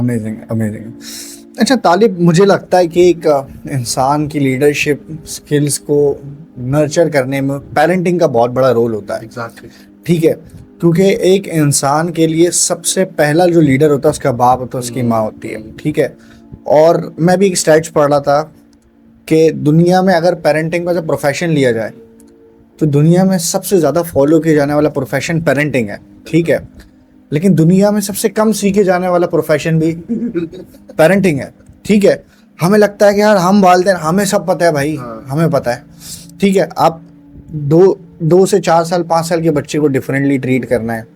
Amazing amazing. अच्छा तालिब, मुझे लगता है कि एक इंसान की लीडरशिप स्किल्स को नर्चर करने में पेरेंटिंग का बहुत बड़ा रोल होता है। एग्जैक्टली। ठीक है, क्योंकि एक इंसान के लिए सबसे पहला जो लीडर होता है उसका बाप होता है, उसकी माँ होती है। ठीक है, और मैं भी एक स्टैट्स पढ़ रहा था कि दुनिया में अगर पेरेंटिंग का जब प्रोफेशन लिया जाए तो दुनिया में सबसे ज़्यादा फॉलो किया जाने वाला प्रोफेशन पेरेंटिंग है। ठीक है, लेकिन दुनिया में सबसे कम सीखे जाने वाला प्रोफेशन भी पेरेंटिंग है। ठीक है, हमें लगता है कि यार हम वालिदैन, हमें सब पता है भाई, हमें पता है। ठीक है, आप दो 2 से 4 साल 5 साल के बच्चे को डिफरेंटली ट्रीट करना है,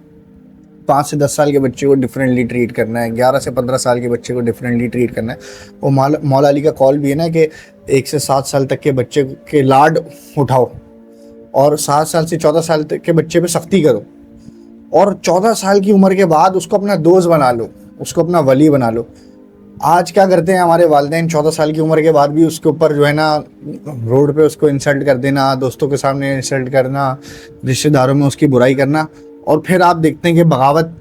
5 से 10 साल के बच्चे को डिफरेंटली ट्रीट करना है, 11 से 15 साल के बच्चे को डिफरेंटली ट्रीट करना है। वो मौला अली का कॉल भी है ना कि 1 से 7 साल तक के बच्चे के लाड उठाओ और 7 साल से 14 साल तक के बच्चे पे सख्ती करो, और 14 साल की उम्र के बाद उसको अपना दोस्त बना लो, उसको अपना वली बना लो। आज क्या करते हैं हमारे वालिदैन, 14 साल की उम्र के बाद भी उसके ऊपर जो है ना रोड पे उसको इंसल्ट कर देना, दोस्तों के सामने इंसल्ट करना, रिश्तेदारों में उसकी बुराई करना, और फिर आप देखते हैं कि बगावत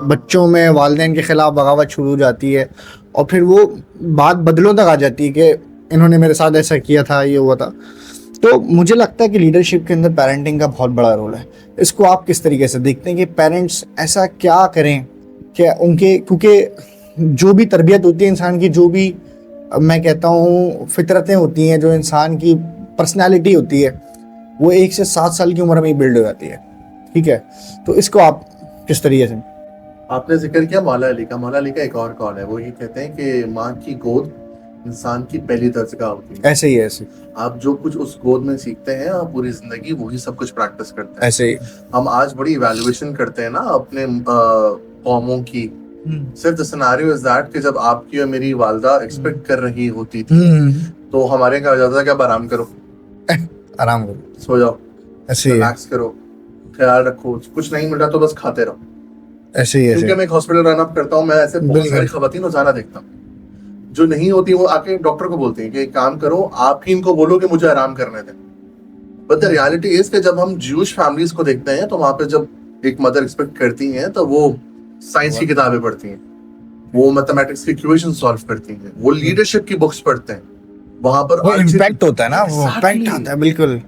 बच्चों में वालिदैन के खिलाफ बगावत शुरू हो जाती है, और फिर वो बात बदलों तक आ जाती है कि इन्होंने मेरे साथ ऐसा किया था, ये हुआ था। तो मुझे लगता है कि लीडरशिप के अंदर पेरेंटिंग का बहुत बड़ा रोल है। इसको आप किस तरीके से देखते हैं कि पेरेंट्स ऐसा क्या करें कि उनके, क्योंकि जो भी तरबियत होती है इंसान की, जो भी मैं कहता हूँ फितरतें होती हैं, जो इंसान की पर्सनालिटी होती है, वो 1 से 7 साल की उम्र में ही बिल्ड हो जाती है। ठीक है, तो इसको आप किस तरीके से? आपने जिक्र किया मौला अली का। मौला अली का एक और कॉल है, वो ये कहते हैं कि माँ की गोद इंसान की पहली दरजगाह होती है। ऐसे ही है, ऐसे आप जो कुछ उस गोद में सीखते हैं, आप पूरी जिंदगी वही सब कुछ प्रैक्टिस करते हैं। ऐसे ही हम आज बड़ी इवैल्यूएशन करते हैं ना अपने कौमों की। सिर्फ द सिनेरियो इज दैट कि जब आपकी और मेरी वालदा एक्सपेक्ट कर रही होती थी तो हमारे क्या हो जाता था कि अब आराम करो, आराम करो, सो जाओ, ऐसे ही है, रिलैक्स करो, ख्याल रखो, कुछ नहीं मिल रहा तो बस खाते रहो। ऐसे ही है, क्योंकि मैं एक हॉस्पिटल रन अप करता हूँ, मैं ऐसे बहुत बिल्कुल। सारी खवातीन रोजाना देखता हूँ जो नहीं होती, वो आके डॉक्टर को बोलती हैं कि एक काम करो, आप ही इनको बोलो कि मुझे आराम करने दें। बट द रियलिटी इज कि जब हम ज्यूश फैमिलीज को देखते हैं तो वहां पे जब एक मदर एक्सपेक्ट करती हैं तो वो साइंस की किताबें पढ़ती हैं, वो मैथमेटिक्स की इक्वेशन सॉल्व करती हैं, वो लीडरशिप की बुक्स पढ़ते हैं। वहां पर वो इम्पैक्ट होता है ना, वो इम्पैक्ट आता है। बिल्कुल,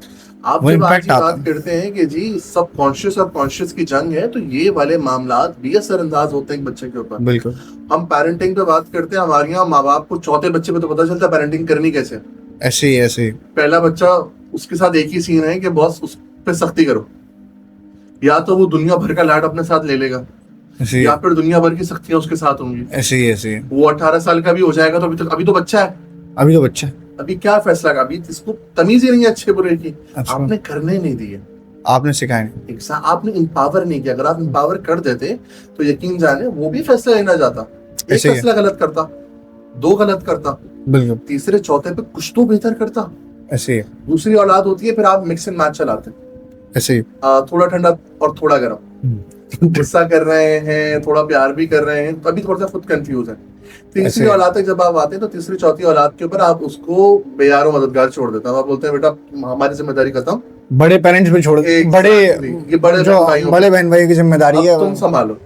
आप वो जब आज इम्पैक्ट आता बात है। करते हैं कि जी सब कॉन्शियस और कॉन्शियस की जंग है, तो ये वाले मामलात भी असरअंदाज होते हैं एक बच्चे के ऊपर। बिल्कुल, हम पेरेंटिंग पे बात करते हैं, हमारे यहाँ माँ बाप को चौथे बच्चे पे तो पता चलता है पेरेंटिंग करनी कैसे। ऐसे ही, ऐसे ही। पहला बच्चा, उसके साथ एक ही सीन है कि बॉस उस पे सख्ती करो, या तो वो दुनिया भर का लाड अपने साथ ले लेगा ऐसे ही, या फिर दुनिया भर की सख्तियां उसके साथ होंगी। ऐसे ही, ऐसे ही। वो 18 साल का भी हो जाएगा तो अभी तो बच्चा है, अभी तो बच्चा, अभी क्या फैसला का, अभी इसको तमीज ही नहीं है अच्छे बुरे की। अच्छा। आपने करने नहीं दिए, आपने सिखाया नहीं। आपने इंपावर नहीं किया। अगर आप इंपावर कर देते तो यकीन जाने वो भी फैसला लेना चाहता, एक ऐसे ही है। फैसला गलत करता, 2 गलत करता, बिल्कुल, तीसरे चौथे पे कुछ तो बेहतर करता। ऐसे ही, दूसरी औलाद होती है, फिर आप मिक्स एंड मैच चलाते, ऐसे ही। थोड़ा ठंडा और थोड़ा गर्म, गुस्सा कर रहे हैं, थोड़ा प्यार भी कर रहे हैं, तभी थोड़ा सा खुद कंफ्यूज है। तीसरी ऐसे। औलाद तक जब आप आते हैं तो तीसरी चौथी औलाद के ऊपर आप उसको बेयारो मददगार छोड़ देते हैं। आप बोलते हैं बेटा हमारी जिम्मेदारी खत्म, बड़े पेरेंट्स पे छोड़, बड़े ये बड़े जो भाइयों बड़े बहन भाई की जिम्मेदारी है, अब तुम संभालो,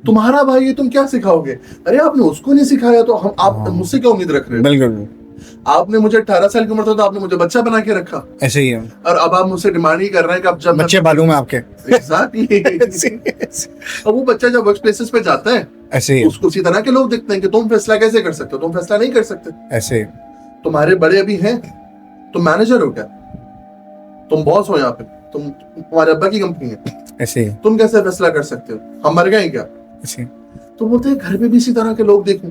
तुम्हारा भाई है, तुम क्या सिखाओगे। अरे आपने उसको नहीं सिखाया तो हम आप मुझसे क्या उम्मीद रख रहे हो। बिल्कुल, आपने मुझे 18 साल की उम्र था तो आपने मुझे बच्चा बना के रखा, ऐसे ही है। और अब आप मुझसे डिमांड ही कर रहे हैं कि अब जब बच्चे मालूम है आपके। एग्जैक्टली अब वो बच्चा जब वर्क प्लेसेस पे जाता है ऐसे ही, उसको उसी तरह के लोग दिखते हैं कि तुम फैसला कैसे कर सकते हो, तुम फैसला नहीं कर सकते, ऐसे ही। तुम्हारे बड़े अभी हैं, तुम मैनेजर हो क्या, तुम बॉस हो यहाँ पे, तुम्हारे अब्बा की कंपनी है, ऐसे ही, तुम कैसे फैसला कर सकते हो, हम मर गए क्या। ऐसे ही, तो बोलते हैं घर पे भी इसी तरह के लोग देखूं,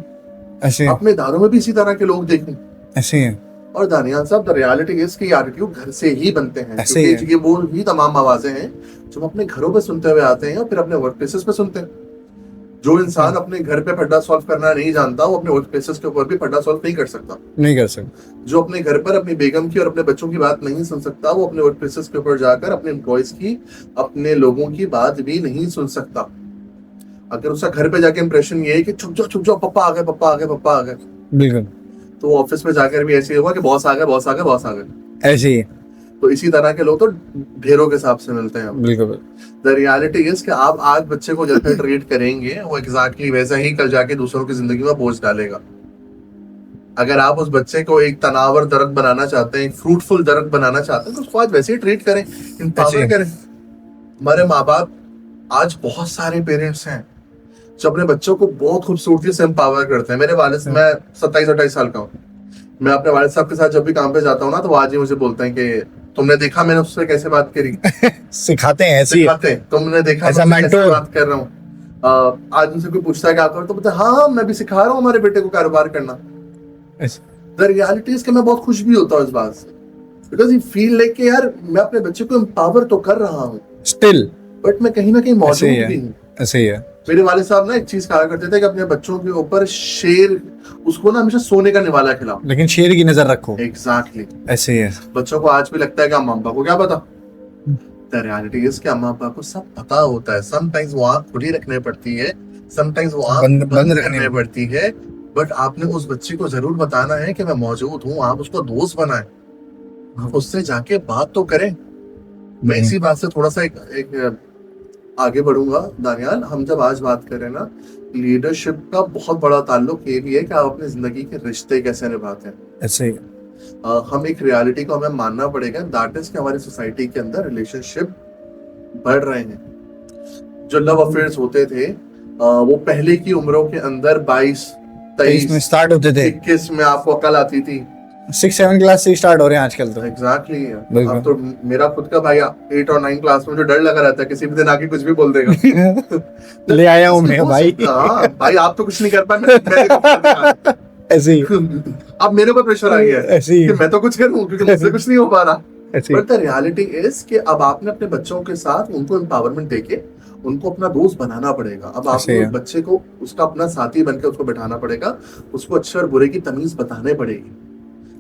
ऐसे ही, अपने इदारों में भी इसी तरह के लोग देखूं। ऐसे ही, और दानियाल साहब, द रियलिटी इज कि एटीट्यूड घर से ही बनते हैं, ऐसे ही क्योंकि ये वो ही तमाम आवाजें हैं जो हम अपने घरों पे सुनते हुए आते हैं और फिर अपने वर्क प्लेसेस पे सुनते हैं। जो इंसान अपने घर पे फड्डा सॉल्व करना नहीं जानता वो अपने वर्क प्लेसेस के ऊपर भी फड्डा सॉल्व नहीं कर सकता। नहीं कर सकते। जो अपने घर पर अपनी बेगम की और अपने बच्चों की बात नहीं सुन सकता वो अपने वर्क प्लेसेस के ऊपर जाकर अपने एम्प्लॉयज की, अपने लोगों की बात भी नहीं सुन सकता। अगर उसका घर पे जाके इंप्रेशन ये है कि चुप जाओ पप्पा आ गए, पप्पा आ गए, पप्पा आ गए, बिल्कुल, तो ऑफिस में जाकर भी ऐसे ही होगा कि बॉस आ गए, बॉस आ गए, बॉस आ गए। ऐसे ही। तो इसी तरह के लोग तो ढेरों के हिसाब से मिलते हैं। बिल्कुल द रियलिटी इज कि आप आज बच्चे को जैसे ट्रीट करेंगे वो एग्जैक्टली वैसा ही कल जाके दूसरों की जिंदगी में बोझ डालेगा। अगर आप उस बच्चे को एक तनावर दरख्त बनाना चाहते हैं, एक फ्रूटफुल दरख्त बनाना चाहते हैं, तो उसको आज वैसे ही ट्रीट करें, इंपावर करें। हमारे माँ बाप, आज बहुत सारे पेरेंट्स हैं जो अपने बच्चों को बहुत खूबसूरती से एम्पावर करते हैं। मेरे वालिद, मैं 27-28 साल का हूँ, मैं अपने वालिद साहब के साथ जब भी काम पे जाता हूँ ना, तो वो आज ही मुझे बोलते हैं कि तुमने देखा मैंने उससे कैसे बात करी। सिखाते हैं ऐसे ही। सिखाते हैं, तुमने देखा ऐसा मैं कैसे mentor। बात कर रहा हूँ। आज उनसे कोई पूछता है क्या करो, तो बोलते हैं हाँ मैं भी सिखा रहा हूँ हमारे बेटे को कारोबार करना। द रियलिटी इज कि मैं बहुत खुश भी होता हूँ इस बात से, बिकॉज यू फील लाइक कि यार मैं अपने बच्चे को एम्पावर तो कर रहा हूँ स्टिल, बट मैं कहीं ना कहीं मौजूद भी हूँ। ऐसे ही है। मेरे वालिद साहब ना एक चीज कहा करते थे कि अपने बच्चों के ऊपर शेर, उसको ना हमेशा सोने का निवाला खिलाओ, लेकिन शेर की नजर रखो। एग्जैक्टली ऐसे ही है। बच्चों को आज भी लगता है कि अम्मा अब्बा को क्या पता। द रियलिटी इज कि अम्मा अब्बा को सब पता होता है। समटाइम्स वो आँख खुली रखने पड़ती है, समटाइम्स वो आँख बंद रखने पड़ती है, बट आपने उस बच्चे को जरूर बताना है कि मैं मौजूद हूँ। आप उसको दोस्त बनाएं, उससे जाके बात तो करें। मैं इसी बात से थोड़ा सा एक आगे बढ़ूंगा दानियाल। हम जब आज बात करें ना, लीडरशिप का बहुत बड़ा ताल्लुक ये भी है कि आप अपनी जिंदगी के रिश्ते कैसे निभाते हैं। ऐसे ही। हम एक रियलिटी को हमें मानना पड़ेगा, दैट इज कि हमारी सोसाइटी के अंदर रिलेशनशिप बढ़ रहे हैं। जो लव अफेयर्स होते थे वो पहले की उम्रों के अंदर 22-23 में स्टार्ट होते थे, 21 में आपको अकल आती थी। 6-7 क्लास से स्टार्ट हो रहे हैं आजकल तो। एग्जैक्टली बिल्कुल। अब तो मेरा खुद का भाई 8 और 9 क्लास में जो डर लगा रहता है किसी भी दिन आके कुछ भी बोल देगा। ले आया हूँ मैं भाई। हाँ भाई, आप तो कुछ नहीं कर पाए, मैं ऐसे ही। अब मेरे ऊपर प्रेशर आ गया है ऐसे ही। कि मैं तो कुछ करूं क्योंकि मुझसे कुछ नहीं हो पा रहा। ऐसे ही। बट द रियलिटी इज कि अब आपने अपने बच्चों के साथ उनको एम्पावरमेंट देके उनको अपना दोस्त बनाना पड़ेगा। अब ऐसे आपको ही। बच्चे को उसका अपना साथी बनकर उसको बैठाना पड़ेगा, उसको अच्छे और बुरे की तमीज बताने पड़ेगी,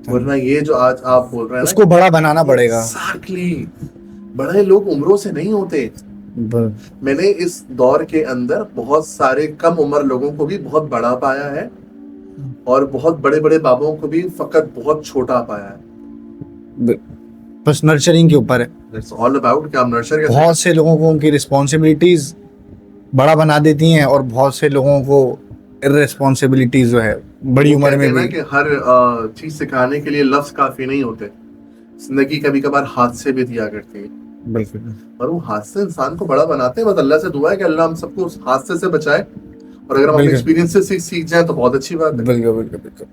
वरना ये जो आज आप बोल रहे हैं उसको बड़ा बनाना पड़ेगा। एग्जैक्टली, बड़े लोग उम्रों से नहीं होते। मैंने इस दौर के अंदर बहुत सारे कम उम्र लोगों को भी बहुत बड़ा पाया है और बहुत बड़े बड़े बाबों को भी फकत बहुत छोटा पाया है। बस नर्चरिंग के ऊपर है। It's all about कि आप नर्चर कैसे। बहुत से लोगों को उनकी रिस्पॉन्सिबिलिटीज बड़ा बना देती हैं और बहुत से लोगों को इररिस्पॉन्सिबिलिटीज जो है बड़ी उम्र में भी। कि हर चीज सिखाने के लिए लफ्ज काफी नहीं होते, जिंदगी कभी कभार हादसे भी दिया करती है। बिल्कुल। और वो हादसे इंसान को बड़ा बनाते हैं। बस अल्लाह से दुआ है कि अल्लाह हम सबको उस हादसे से बचाए, और अगर हम अपने बिल्कुल। एक्सपीरियंस से सीख जाए तो बहुत अच्छी बात है। बिल्कुल बिल्कुल बिल्कुल।